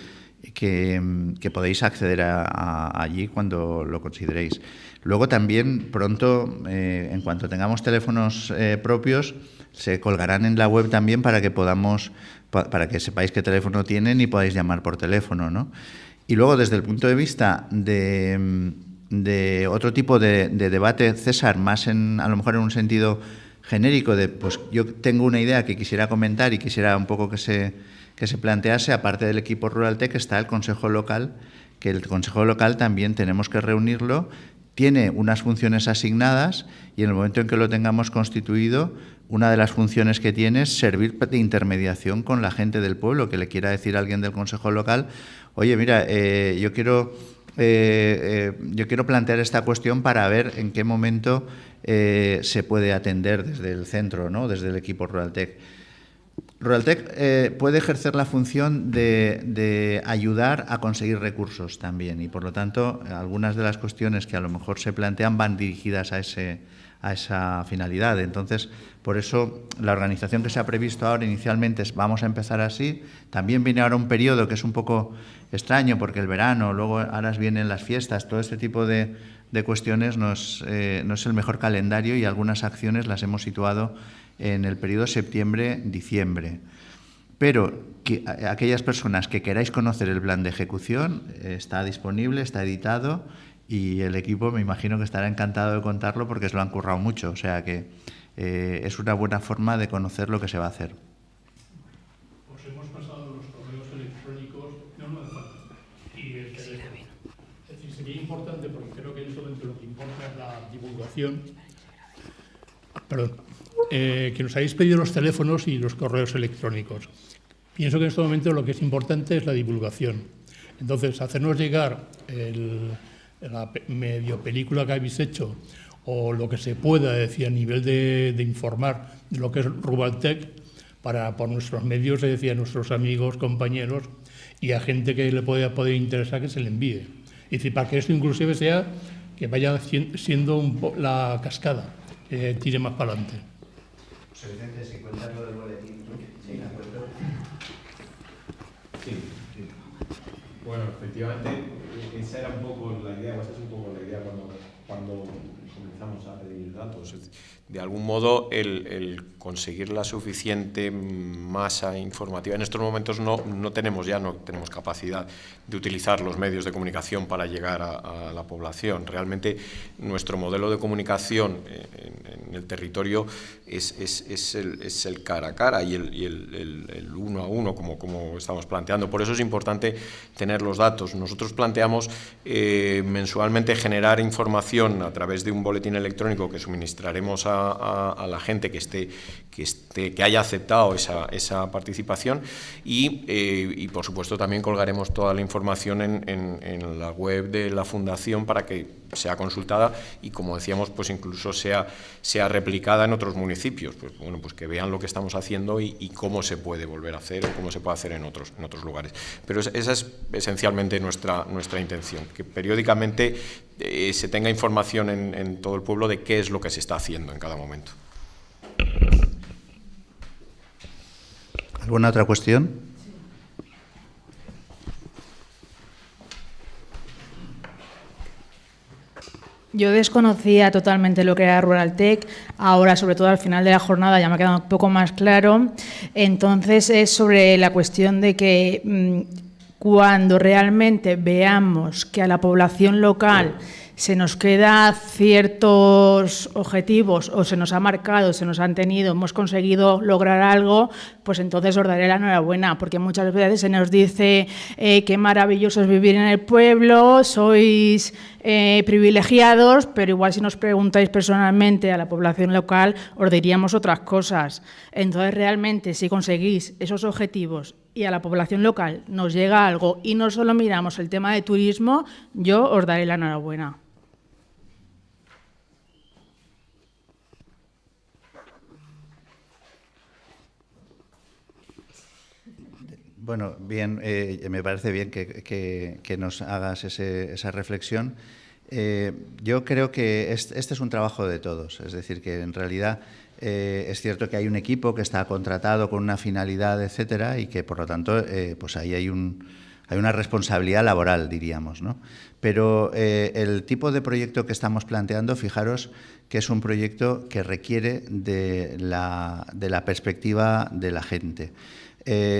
podéis acceder allí cuando lo consideréis. Luego también, pronto, en cuanto tengamos teléfonos propios, se colgarán en la web también para que sepáis qué teléfono tienen y podáis llamar por teléfono, ¿no? Y luego, desde el punto de vista de otro tipo de debate, César, más a lo mejor en un sentido genérico, pues yo tengo una idea que quisiera comentar y quisiera un poco que se plantease, aparte del equipo Ruraltec, está el Consejo Local, que el Consejo Local también tenemos que reunirlo, tiene unas funciones asignadas y en el momento en que lo tengamos constituido, una de las funciones que tiene es servir de intermediación con la gente del pueblo, que le quiera decir a alguien del Consejo Local, oye, mira, yo quiero plantear esta cuestión para ver en qué momento se puede atender desde el centro, ¿no? Desde el equipo Ruraltec. Ruraltec puede ejercer la función de ayudar a conseguir recursos también y, por lo tanto, algunas de las cuestiones que a lo mejor se plantean van dirigidas a esa finalidad. Entonces, por eso, la organización que se ha previsto ahora inicialmente vamos a empezar así. También viene ahora un periodo que es un poco extraño porque el verano, luego ahora vienen las fiestas, todo este tipo de cuestiones no es el mejor calendario y algunas acciones las hemos situado en el periodo septiembre-diciembre. Pero aquellas personas que queráis conocer el plan de ejecución está disponible, está editado y el equipo me imagino que estará encantado de contarlo porque se lo han currado mucho. O sea que es una buena forma de conocer lo que se va a hacer. Os hemos pasado los correos electrónicos, no hace falta, y el teléfono. Es decir, sería importante, porque creo que en este momento lo que importa es la divulgación. Perdón. Que nos habéis pedido los teléfonos y los correos electrónicos. Pienso que en este momento lo que es importante es la divulgación. Entonces, hacernos llegar la medio película que habéis hecho o lo que se pueda decir a nivel de informar de lo que es Ruraltec por nuestros medios, es decir, a nuestros amigos, compañeros y a gente que le pueda poder interesar que se le envíe. Es decir, para que esto inclusive sea que vaya siendo la cascada, que tire más para adelante. Vicente, si cuentas lo del boletín, ¿sí? ¿De acuerdo? Sí. Bueno, efectivamente, esa era un poco la idea, esa es un poco la idea cuando comenzamos a pedir datos. De algún modo, el conseguir la suficiente masa informativa. En estos momentos no tenemos capacidad de utilizar los medios de comunicación para llegar a la población. Realmente, nuestro modelo de comunicación en el territorio es el cara a cara y el uno a uno, como estamos planteando. Por eso es importante tener los datos. Nosotros planteamos mensualmente generar información a través de un boletín electrónico que suministraremos a la gente que haya aceptado esa participación y por supuesto también colgaremos toda la información en la web de la Fundación para que sea consultada y, como decíamos, pues incluso sea replicada en otros municipios, pues que vean lo que estamos haciendo y cómo se puede volver a hacer o cómo se puede hacer en otros lugares. Pero esa es esencialmente nuestra intención, que periódicamente se tenga información en todo el pueblo de qué es lo que se está haciendo en cada momento. ¿Alguna otra cuestión? Yo desconocía totalmente lo que era Ruraltec, ahora sobre todo al final de la jornada ya me ha quedado un poco más claro. Entonces es sobre la cuestión de que Cuando realmente veamos que a la población local se nos queda ciertos objetivos o se nos ha marcado, se nos han tenido, hemos conseguido lograr algo, pues entonces os daré la enhorabuena, porque muchas veces se nos dice qué maravilloso es vivir en el pueblo, sois privilegiados, pero igual si nos preguntáis personalmente a la población local os diríamos otras cosas. Entonces realmente si conseguís esos objetivos y a la población local nos llega algo y no solo miramos el tema de turismo, yo os daré la enhorabuena. Bueno, bien, me parece bien que nos hagas esa reflexión. Yo creo que este es un trabajo de todos, es decir, que en realidad es cierto que hay un equipo que está contratado con una finalidad, etcétera, y que por lo tanto pues ahí hay una responsabilidad laboral, diríamos, ¿no? Pero el tipo de proyecto que estamos planteando, fijaros que es un proyecto que requiere de la perspectiva de la gente.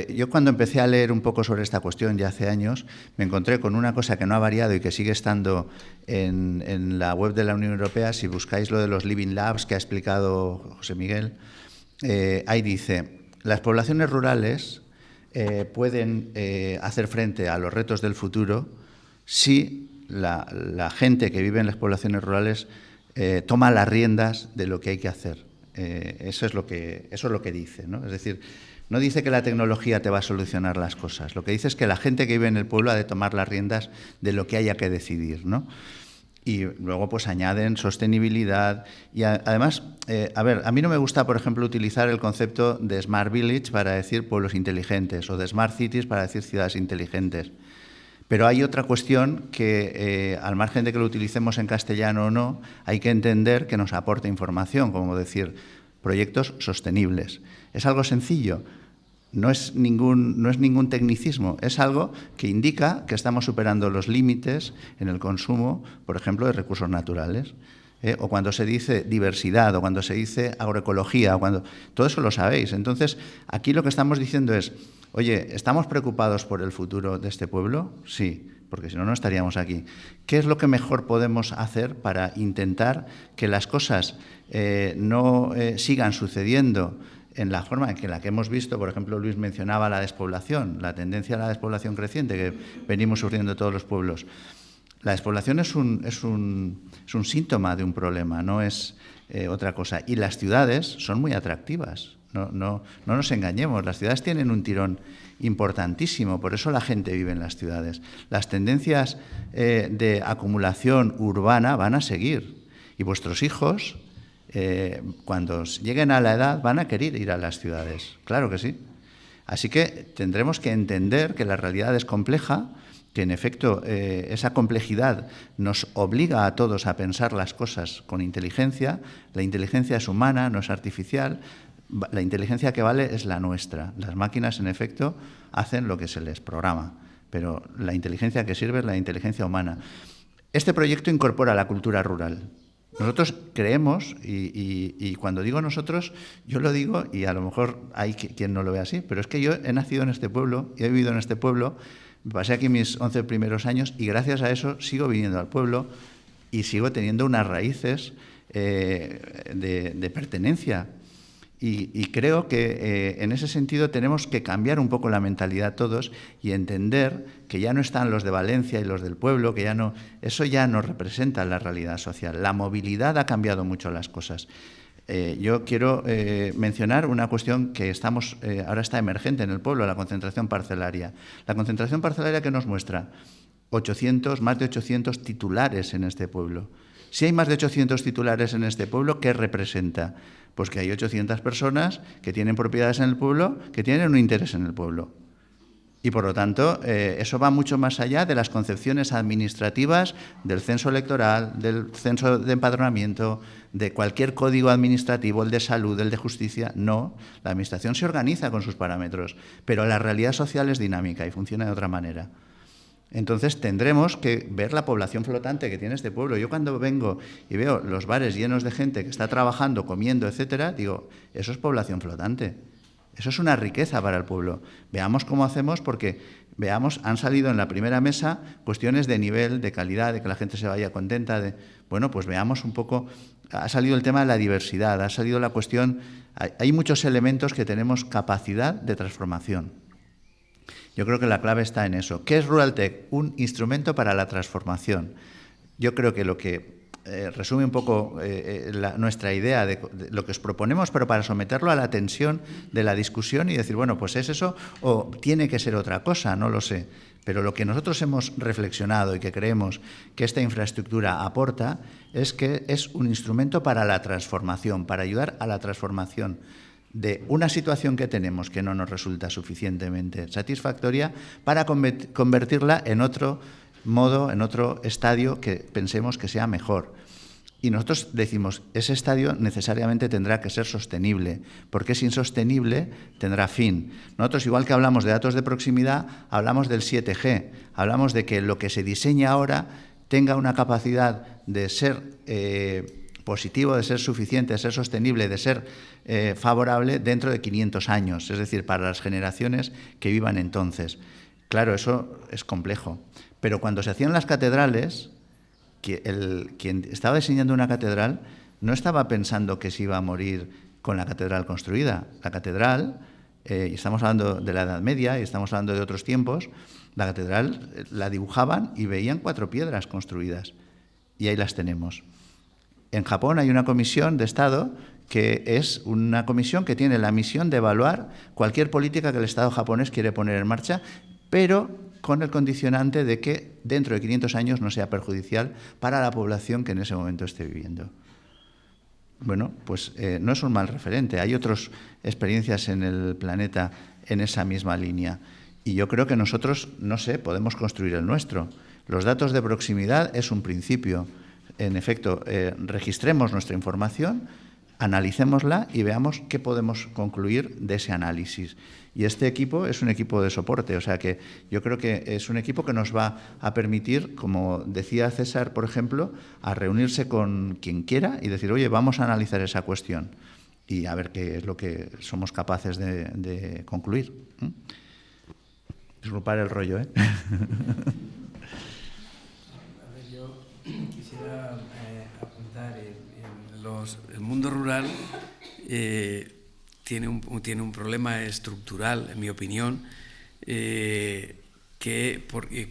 Yo cuando empecé a leer un poco sobre esta cuestión ya hace años, me encontré con una cosa que no ha variado y que sigue estando en la web de la Unión Europea. Si buscáis lo de los Living Labs que ha explicado José Miguel, ahí dice, las poblaciones rurales pueden hacer frente a los retos del futuro si la gente que vive en las poblaciones rurales toma las riendas de lo que hay que hacer. Eso es lo que dice, ¿no? Es decir, no dice que la tecnología te va a solucionar las cosas. Lo que dice es que la gente que vive en el pueblo ha de tomar las riendas de lo que haya que decidir, ¿no? Y luego pues añaden sostenibilidad y además, a mí no me gusta, por ejemplo, utilizar el concepto de Smart Village para decir pueblos inteligentes o de Smart Cities para decir ciudades inteligentes. Pero hay otra cuestión que, al margen de que lo utilicemos en castellano o no, hay que entender que nos aporta información, como decir, proyectos sostenibles. Es algo sencillo, no es ningún tecnicismo, es algo que indica que estamos superando los límites en el consumo, por ejemplo, de recursos naturales. O cuando se dice diversidad, o cuando se dice agroecología, todo eso lo sabéis. Entonces, aquí lo que estamos diciendo es, oye, ¿estamos preocupados por el futuro de este pueblo? Sí, porque si no, no estaríamos aquí. ¿Qué es lo que mejor podemos hacer para intentar que las cosas no sigan sucediendo en la forma en la que hemos visto? Por ejemplo, Luis mencionaba la despoblación, la tendencia a la despoblación creciente que venimos sufriendo todos los pueblos. La despoblación es un síntoma de un problema, no es otra cosa. Y las ciudades son muy atractivas, no nos engañemos, las ciudades tienen un tirón importantísimo, por eso la gente vive en las ciudades. Las tendencias de acumulación urbana van a seguir y vuestros hijos, cuando lleguen a la edad, van a querer ir a las ciudades, claro que sí. Así que tendremos que entender que la realidad es compleja, que en efecto esa complejidad nos obliga a todos a pensar las cosas con inteligencia. La inteligencia es humana, no es artificial. La inteligencia que vale es la nuestra. Las máquinas, en efecto, hacen lo que se les programa, pero la inteligencia que sirve es la inteligencia humana. Este proyecto incorpora la cultura rural. Nosotros creemos, y cuando digo nosotros, yo lo digo, y a lo mejor hay quien no lo ve así, pero es que yo he nacido en este pueblo, y he vivido en este pueblo, pasé aquí mis 11 primeros años, y gracias a eso sigo viniendo al pueblo y sigo teniendo unas raíces de pertenencia. Y creo que en ese sentido tenemos que cambiar un poco la mentalidad todos y entender que ya no están los de Valencia y los del pueblo, que eso ya no representa la realidad social. La movilidad ha cambiado mucho las cosas. Yo quiero mencionar una cuestión que ahora está emergente en el pueblo, la concentración parcelaria. La concentración parcelaria que nos muestra más de 800 titulares en este pueblo. Si hay más de 800 titulares en este pueblo, ¿qué representa? Pues que hay 800 personas que tienen propiedades en el pueblo, que tienen un interés en el pueblo. Y, por lo tanto, eso va mucho más allá de las concepciones administrativas del censo electoral, del censo de empadronamiento, de cualquier código administrativo, el de salud, el de justicia. No, la Administración se organiza con sus parámetros, pero la realidad social es dinámica y funciona de otra manera. Entonces tendremos que ver la población flotante que tiene este pueblo. Yo cuando vengo y veo los bares llenos de gente que está trabajando, comiendo, etcétera, digo, eso es población flotante. Eso es una riqueza para el pueblo. Veamos cómo hacemos, porque veamos, han salido en la primera mesa cuestiones de nivel, de calidad, de que la gente se vaya contenta, bueno, pues veamos un poco, ha salido el tema de la diversidad, ha salido la cuestión, hay muchos elementos que tenemos capacidad de transformación. Yo creo que la clave está en eso. ¿Qué es Ruraltech? Un instrumento para la transformación. Yo creo que lo que resume un poco nuestra idea de lo que os proponemos, pero para someterlo a la tensión de la discusión y decir, bueno, pues es eso o tiene que ser otra cosa, no lo sé. Pero lo que nosotros hemos reflexionado y que creemos que esta infraestructura aporta es que es un instrumento para la transformación, para ayudar a la transformación de una situación que tenemos que no nos resulta suficientemente satisfactoria para convertirla en otro modo, en otro estadio que pensemos que sea mejor. Y nosotros decimos, ese estadio necesariamente tendrá que ser sostenible, porque es insostenible, tendrá fin. Nosotros, igual que hablamos de datos de proximidad, hablamos del 7G, hablamos de que lo que se diseña ahora tenga una capacidad de ser positivo, de ser suficiente, de ser sostenible, de ser favorable dentro de 500 años, es decir, para las generaciones que vivan entonces. Claro, eso es complejo. Pero cuando se hacían las catedrales, quien estaba diseñando una catedral no estaba pensando que se iba a morir con la catedral construida. La catedral, y estamos hablando de la Edad Media y estamos hablando de otros tiempos, la catedral la dibujaban y veían 4 piedras construidas. Y ahí las tenemos. En Japón hay una comisión de Estado que es una comisión que tiene la misión de evaluar cualquier política que el Estado japonés quiere poner en marcha, pero con el condicionante de que dentro de 500 años no sea perjudicial para la población que en ese momento esté viviendo. Bueno, pues no es un mal referente. Hay otras experiencias en el planeta en esa misma línea. Y yo creo que nosotros, no sé, podemos construir el nuestro. Los datos de proximidad es un principio. En efecto, registremos nuestra información, analicémosla y veamos qué podemos concluir de ese análisis. Y este equipo es un equipo de soporte, o sea que yo creo que es un equipo que nos va a permitir, como decía César, por ejemplo, a reunirse con quien quiera y decir, oye, vamos a analizar esa cuestión y a ver qué es lo que somos capaces de concluir. Disculpar el rollo, ¿eh? A ver, yo quisiera apuntar el mundo rural tiene un problema estructural, en mi opinión,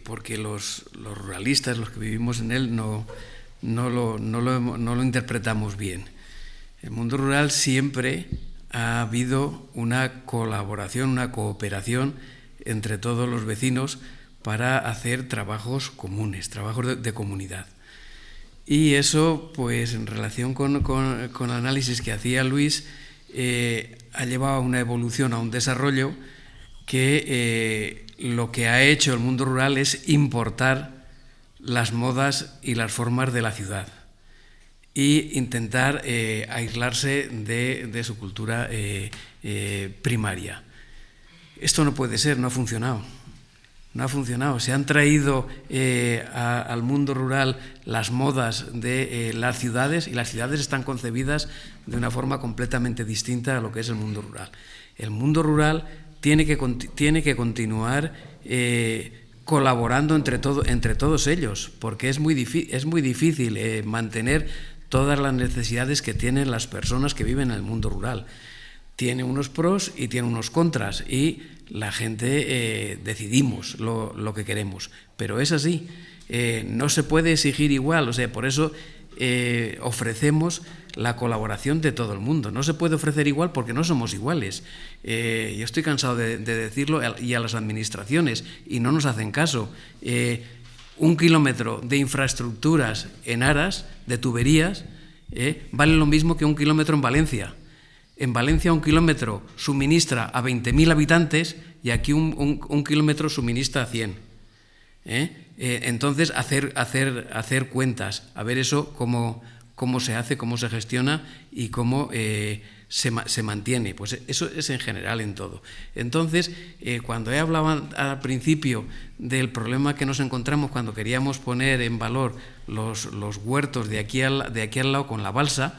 porque los ruralistas, los que vivimos en él, no lo interpretamos bien. El mundo rural siempre ha habido una colaboración, una cooperación entre todos los vecinos para hacer trabajos comunes, trabajos de comunidad. Y eso, pues en relación con el análisis que hacía Luis, ha llevado a una evolución, a un desarrollo que lo que ha hecho el mundo rural es importar las modas y las formas de la ciudad e intentar aislarse de su cultura primaria. Esto no puede ser, no ha funcionado. No ha funcionado. Se han traído al mundo rural las modas de las ciudades y las ciudades están concebidas de una forma completamente distinta a lo que es el mundo rural. El mundo rural tiene que continuar colaborando entre todos ellos, porque es muy difícil mantener todas las necesidades que tienen las personas que viven en el mundo rural. Tiene unos pros y tiene unos contras y la gente decidimos lo que queremos, pero es así, no se puede exigir igual, o sea, por eso ofrecemos la colaboración de todo el mundo. No se puede ofrecer igual porque no somos iguales. Yo estoy cansado de decirlo y a las administraciones y no nos hacen caso. 1 kilómetro de infraestructuras en Aras, de tuberías, vale lo mismo que 1 kilómetro en Valencia. En Valencia 1 kilómetro suministra a 20.000 habitantes y aquí un kilómetro suministra a 100. Entonces, hacer cuentas, a ver eso cómo se hace, cómo se gestiona y cómo se mantiene. Pues eso es en general en todo. Entonces, cuando he hablado al principio del problema que nos encontramos cuando queríamos poner en valor los huertos de aquí al lado con la balsa,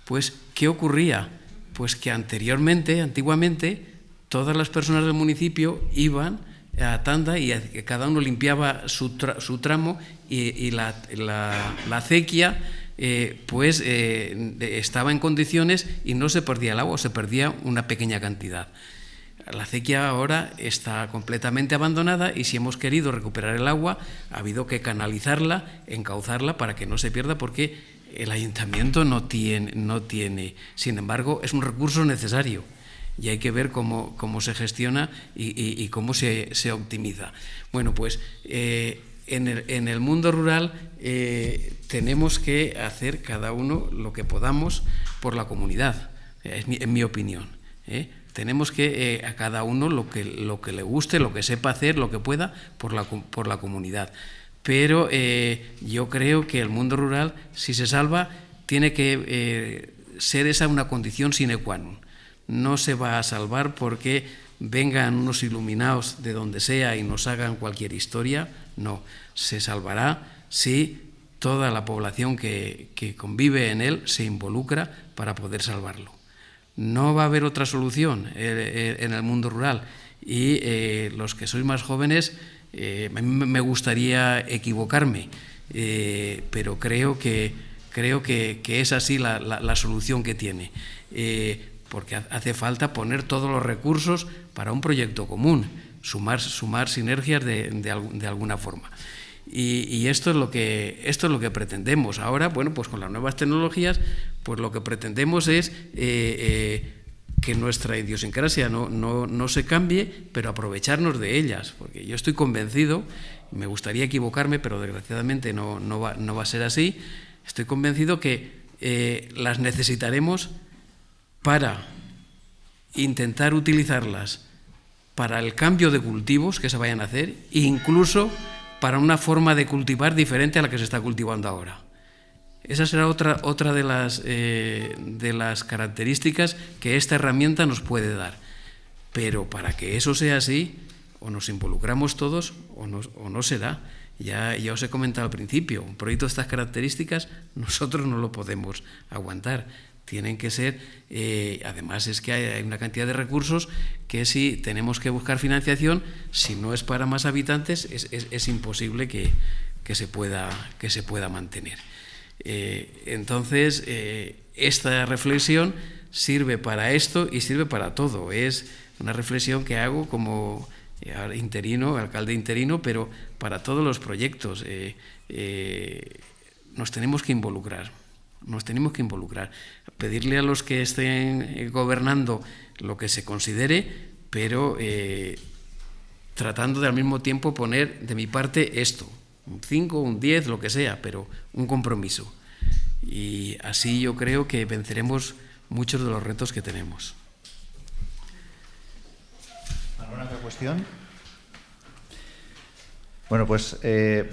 pues, ¿qué ocurría? Pues que antiguamente, todas las personas del municipio iban a tanda y cada uno limpiaba su tramo y la acequia estaba en condiciones y no se perdía el agua, se perdía una pequeña cantidad. La acequia ahora está completamente abandonada y si hemos querido recuperar el agua ha habido que canalizarla, encauzarla para que no se pierda, porque el ayuntamiento no tiene. Sin embargo, es un recurso necesario y hay que ver cómo se gestiona y cómo se optimiza. Bueno, pues en el mundo rural tenemos que hacer cada uno lo que podamos por la comunidad, en mi opinión. Tenemos que a cada uno lo que le guste, lo que sepa hacer, lo que pueda por la comunidad. Pero yo creo que el mundo rural, si se salva, tiene que ser esa una condición sine qua non. No se va a salvar porque vengan unos iluminados de donde sea y nos hagan cualquier historia. No, se salvará si toda la población que convive en él se involucra para poder salvarlo. No va a haber otra solución en el mundo rural y los que sois más jóvenes, a mí me gustaría equivocarme, pero creo que es así la solución que tiene, porque hace falta poner todos los recursos para un proyecto común, sumar sinergias de alguna forma. Y esto es lo que pretendemos. Ahora, bueno, pues con las nuevas tecnologías, pues lo que pretendemos es que nuestra idiosincrasia no se cambie, pero aprovecharnos de ellas, porque yo estoy convencido, me gustaría equivocarme, pero desgraciadamente no va a ser así, estoy convencido que las necesitaremos para intentar utilizarlas para el cambio de cultivos que se vayan a hacer, e incluso para una forma de cultivar diferente a la que se está cultivando ahora. Esa será otra de las características que esta herramienta nos puede dar. Pero para que eso sea así, o nos involucramos todos o no será. Ya os he comentado al principio, un proyecto de estas características nosotros no lo podemos aguantar. Tienen que ser, además es que hay una cantidad de recursos que si tenemos que buscar financiación, si no es para más habitantes, es imposible que se pueda mantener. Entonces, esta reflexión sirve para esto y sirve para todo. Es una reflexión que hago como alcalde interino, pero para todos los proyectos. Nos tenemos que involucrar. Pedirle a los que estén gobernando lo que se considere, pero tratando de al mismo tiempo poner de mi parte esto, un 5, un 10, lo que sea, pero un compromiso. Y así yo creo que venceremos muchos de los retos que tenemos. ¿Alguna otra cuestión? Bueno, pues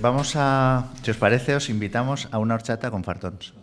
vamos a, si os parece, os invitamos a una horchata con fartons.